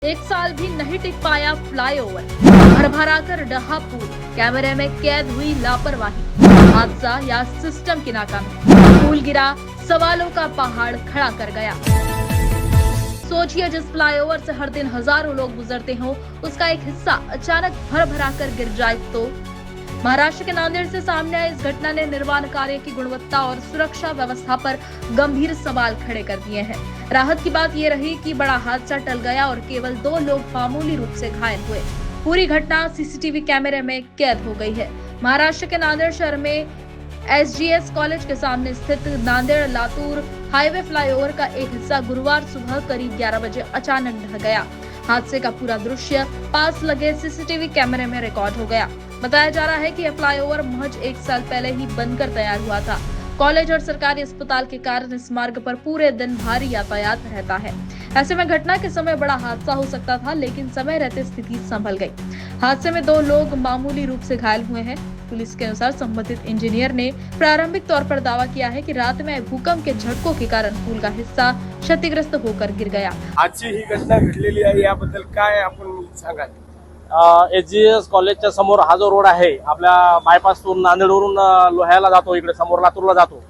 एक साल भी नहीं टिक पाया फ्लाईओवर, भरभरा कर ढहा पुल, कैमरे में कैद हुई लापरवाही, हादसा या सिस्टम की नाकामी, पुल गिरा, सवालों का पहाड़ खड़ा कर गया। सोचिए, जिस फ्लाईओवर से हर दिन हजारों लोग गुजरते हो, उसका एक हिस्सा अचानक भरभरा कर गिर जाए तो। महाराष्ट्र के नांदेड़ से सामने आई इस घटना ने निर्माण कार्य की गुणवत्ता और सुरक्षा व्यवस्था पर गंभीर सवाल खड़े कर दिए हैं। राहत की बात यह रही कि बड़ा हादसा टल गया और केवल 2 लोग मामूली रूप से घायल हुए। पूरी घटना सीसीटीवी कैमरे में कैद हो गई है। महाराष्ट्र के नांदेड़ शहर में SGS कॉलेज के सामने स्थित नांदेड़ लातूर हाईवे फ्लाईओवर का एक हिस्सा गुरुवार सुबह करीब 11 बजे अचानक ढह गया। हादसे का पूरा दृश्य पास लगे सीसीटीवी कैमरे में रिकॉर्ड हो गया। बताया जा रहा है कि यह फ्लाईओवर महज 1 साल पहले ही बनकर तैयार हुआ था। कॉलेज और सरकारी अस्पताल के कारण इस मार्ग पर पूरे दिन भारी यातायात रहता है। ऐसे में घटना के समय बड़ा हादसा हो सकता था, लेकिन समय रहते स्थिति संभल गई। हादसे में 2 लोग मामूली रूप से घायल हुए हैं। पुलिस के अनुसार संबंधित इंजीनियर ने प्रारंभिक तौर पर दावा किया है कि रात में भूकंप के झटकों के कारण पुल का हिस्सा क्षतिग्रस्त होकर गिर गया। आजची ही घटना घडलेली आहे, याबद्दल काय आपण सांगाल? SGS कॉलेजच्या समोर हा जो रोड आहे, आपल्या बायपासवरून नांदेडवरून लोह्याला जातो, इकडे समोर लातूरला जातो,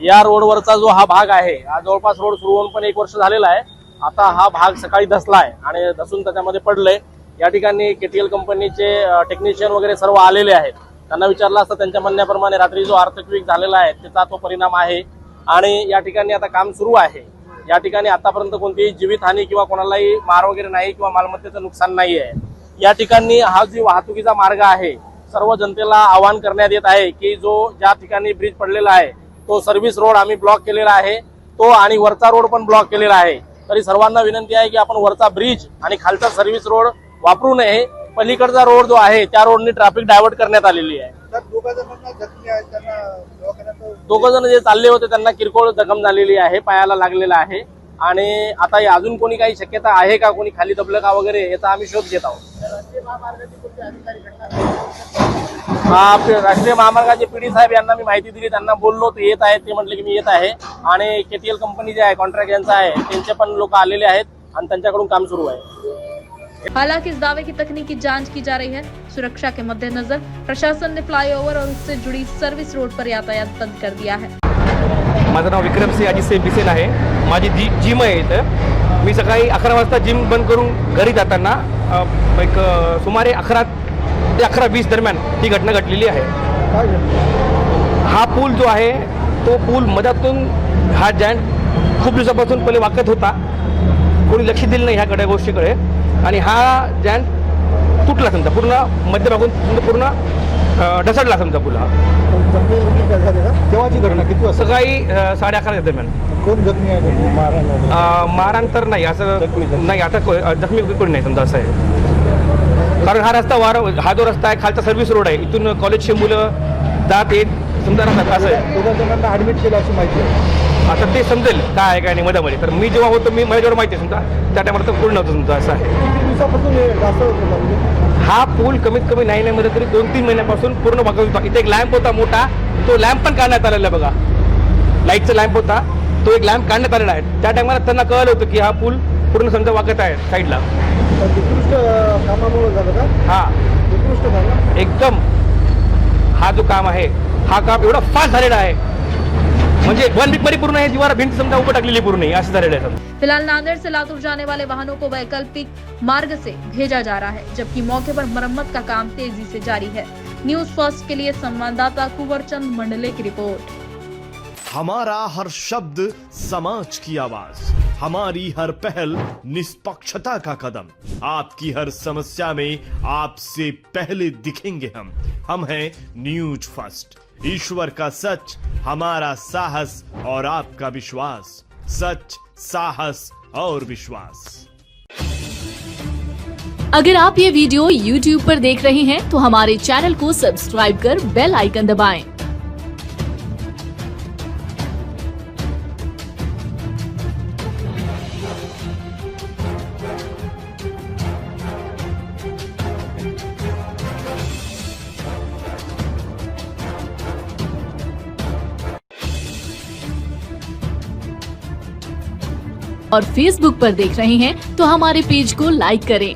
या रोडवरचा जो हा भाग आहे, हा जवळपास रोड सुरू होऊन पण 1 वर्ष झालेला आहे। आता हा भाग सकाळी धसलाय आणि धसून त्याच्यामध्ये पडलंय। या ठिकाणी KTL कंपनीचे टेक्निशियन वगैरे सर्व आलेले आहेत। त्यांना विचारलं असता त्यांच्या म्हणण्याप्रमाणे रात्री जो अर्थक्वेक झालेला आहे त्याचा तो परिणाम आहे आणि या ठिकाणी आता काम सुरू आहे। या ठिकाणी आतापर्यंत कोणतीही जीवितहानी किंवा कोणालाही मार वगैरे नाही किंवा मालमत्तेचं नुकसान नाही आहे। या ठिकाणी हा जो वाहतुकीचा मार्ग आहे, सर्व जनतेला आवाहन करण्यात येत आहे की जो ज्या ठिकाणी ब्रिज पडलेला आहे तो सर्व्हिस रोड आम्ही ब्लॉक केलेला आहे, तो आणि वरचा रोड पण ब्लॉक केलेला आहे। तरी सर्वांना विनंती आहे की आपण वरचा ब्रिज आणि खालचा सर्व्हिस रोड वापरू नये। पलीकडचा रोड जो आहे त्या रोडने ट्रॅफिक डायव्हर्ट करण्यात आलेली आहे। दोघं जण जे चालले होते त्यांना किरकोळ जखम झालेली आहे, पायाला लागलेला आहे आणि आता अजून कोणी काही शक्यता आहे का, कोणी खाली दबलं का वगैरे, याचा आम्ही शोध घेत आहोत। राष्ट्रीय महामार्गाचे PD साहेब यांना मी माहिती दिली, त्यांना बोललो ते येत आहेत, ते म्हटले की मी येत आहे आणि KTL कंपनी जे आहे कॉन्ट्रॅक्ट यांचा आहे त्यांचे पण लोक आलेले आहेत आणि त्यांच्याकडून काम सुरू आहे। हालांकि इस दावे की तकनीकी जांच की जा रही है। सुरक्षा के मद्देनजर प्रशासन ने फ्लाईओवर और उससे जुड़ी सर्विस रोड पर यातायात बंद कर दिया है। माझं नाव विक्रम सिंह अजित बिसेन आहे। माझी जिम आहे इथं। मी सकाळी 11 वाजता जिम बंद करून घरी जाताना एक सुमारे 11 ते 11:20 दरम्यान ही घटना घडलेली आहे। हा पूल जो आहे तो पूल मधातून हा जॉइंट खूप दिवसापासून पहिले वाकत होता, कोणी लक्ष दिलं नाही ह्याकडे गोष्टीकडे आणि हा जॉइंट तुटला, समजा पूर्ण मध्यभागून पूर्ण ढसडला समजा पुला। तेव्हाची घटना किती वाजता? सकाळी 11:30 दरम्यान। कोण जखमी आहे? मारहाण तर नाही, असं नाही, आता जखमी कोणी नाही समजा, असं आहे। कारण हा रस्ता हा जो रस्ता आहे खालचा सर्व्हिस रोड आहे, इथून कॉलेजचे मुलं जात येत समजा राहतात, असं आहे। 2 जणांना ऍडमिट केलं अशी माहिती आहे। आता ते समजेल काय आहे काय नाही मधामध्ये। तर मी जेव्हा होतो, माझ्या जेवढं माहिती आहे समजा त्या टायमाला तर पूर्ण नव्हतं समजा, असं आहे। किती दिवसापासून हे जास्त होतं? हा पूल कमीत कमी नाही मध्ये तरी 2-3 महिन्यापासून पूर्ण वाकत होता। इथे एक लॅम्प होता मोठा, तो लॅम्प पण काढण्यात आलेला आहे बघा, लाईटचा लॅम्प होता, तो एक लॅम्प काढण्यात आलेला आहे। त्या टायमाला त्यांना कळलं होतं की हा पूल पूर्ण समजा वाकत आहे साईडला। उत्कृष्ट कामामुळे झालं का? हा, उत्कृष्ट झालं एकदम। हा जो काम आहे, हा काम एवढा फास्ट झालेला आहे, म्हणजे 1 वीक मध्ये पूर्ण हे दीवार भिंत समजा उभं टाकलेली पूर्ण असं झालेलं आहे। फिलहाल नांदेड़ से लातूर जाने वाले वाहनों को वैकल्पिक मार्ग से भेजा जा रहा है, जबकि मौके पर मरम्मत का काम तेजी से जारी है। न्यूज फर्स्ट के लिए संवाददाता कुंवरचंद मंडले की रिपोर्ट। हमारा हर शब्द समाज की आवाज, हमारी हर पहल निष्पक्षता का कदम, आपकी हर समस्या में आपसे पहले दिखेंगे हम हैं न्यूज फर्स्ट। ईश्वर का सच, हमारा साहस और आपका विश्वास। सच, साहस और विश्वास। अगर आप ये वीडियो YouTube पर देख रहे हैं तो हमारे चैनल को सब्सक्राइब कर बेल आइकन दबाएं। और फेसबुक पर देख रहे हैं तो हमारे पेज को लाइक करें